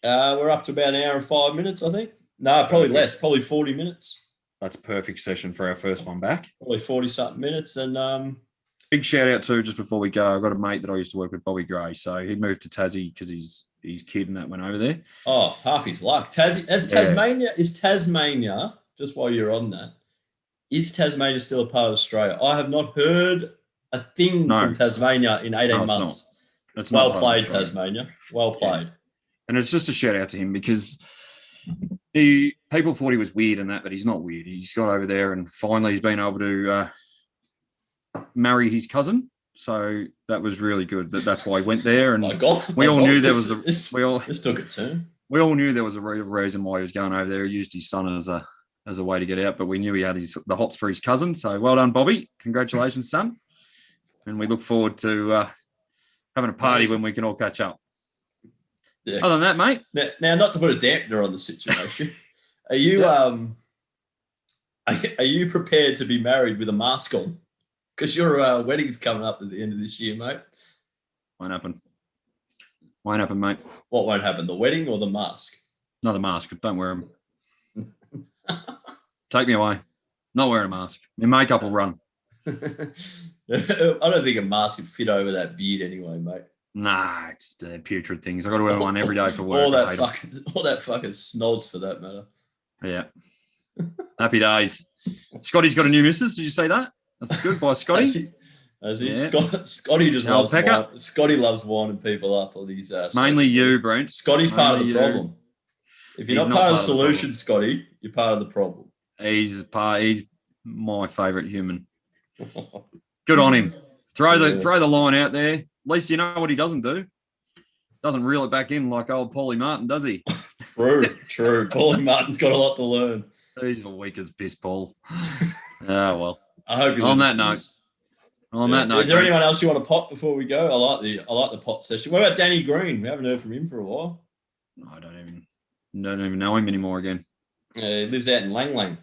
We're up to about an hour and 5 minutes, I think. No, probably less. Probably 40 minutes. That's a perfect session for our first one back. Probably 40-something minutes. And big shout out too, just before we go, I've got a mate that I used to work with, Bobby Gray. So he moved to Tassie because his kid and that went over there. Oh, half his luck. Tasmania, is Tasmania, just while you're on that, is Tasmania still a part of Australia? I have not heard a thing from Tasmania in 18 months. It's well played, Tasmania. Well played. Yeah. And it's just a shout out to him, because people thought he was weird and that, but he's not weird. He's got over there, and finally he's been able to marry his cousin. So that was really good. That's why he went there. And we all knew there was this took a turn. We all knew there was a real reason why he was going over there. He used his son as a way to get out, but we knew he had the hots for his cousin. So well done, Bobby. Congratulations, son. And we look forward to having a party when we can all catch up. Yeah. Other than that, mate. Now, not to put a dampener on the situation, are you prepared to be married with a mask on? Because your wedding's coming up at the end of this year, mate. Won't happen. Won't happen, mate. What won't happen? The wedding or the mask? No, the mask. Don't wear them. Take me away. Not wearing a mask. My makeup will run. I don't think a mask would fit over that beard anyway, mate. Nah, it's putrid things. I've got to wear one every day for work. all that fucking snoz for that matter. Yeah. Happy days. Scotty's got a new missus. Did you say that? That's good by Scotty. As he, yeah. Scotty just loves wine. Scotty loves winding people up on these. Mainly you, Brent. Scotty's part of the problem. If you're not part of the solution, Scotty, you're part of the problem. He's my favourite human. Good on him. Throw the line out there. At least you know what he doesn't do. Doesn't reel it back in like old Paulie Martin, does he? True. Paulie Martin's got a lot to learn. He's weak as piss, Paul. Well. I hope you. On that note, is there anyone else you want to pot before we go? I like the pot session. What about Danny Green? We haven't heard from him for a while. I don't even know him anymore again. He lives out in Lang Lang.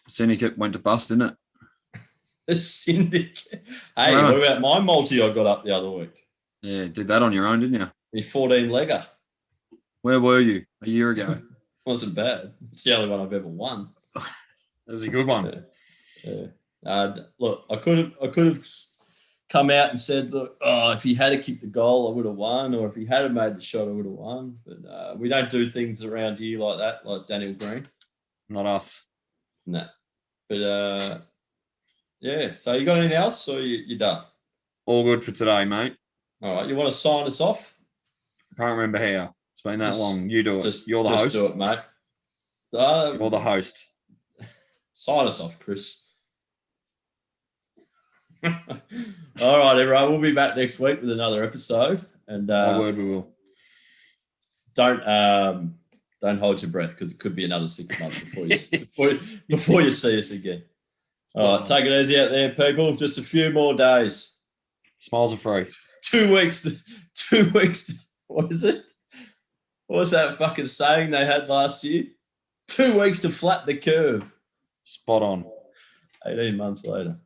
Syndicate went to bust, didn't it? The syndicate. Hey, Right. what about my multi I got up the other week? Yeah, did that on your own, didn't you? The 14 legger. Where were you a year ago? Wasn't bad. It's the only one I've ever won. That was a good one. Look, I could have come out and said, look, if he had kicked the goal, I would have won, or if he had made the shot, I would have won. But we don't do things around here like that, like Daniel Green. Not us. No. But yeah. So you got anything else, or you're done? All good for today, mate. All right. You want to sign us off? Can't remember how. It's been that long. You do it. You're the just host. do it, mate. You're the host. Sign us off, Chris. All right, everyone. We'll be back next week with another episode. And My word, we will. Don't hold your breath, because it could be another 6 months before you see us again. All right, take it easy out there, people. Just a few more days. Smiles are free. 2 weeks. 2 weeks. What is it? What was that fucking saying they had last year? 2 weeks to flatten the curve. Spot on. 18 months later.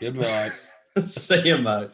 Goodbye. See you, mate.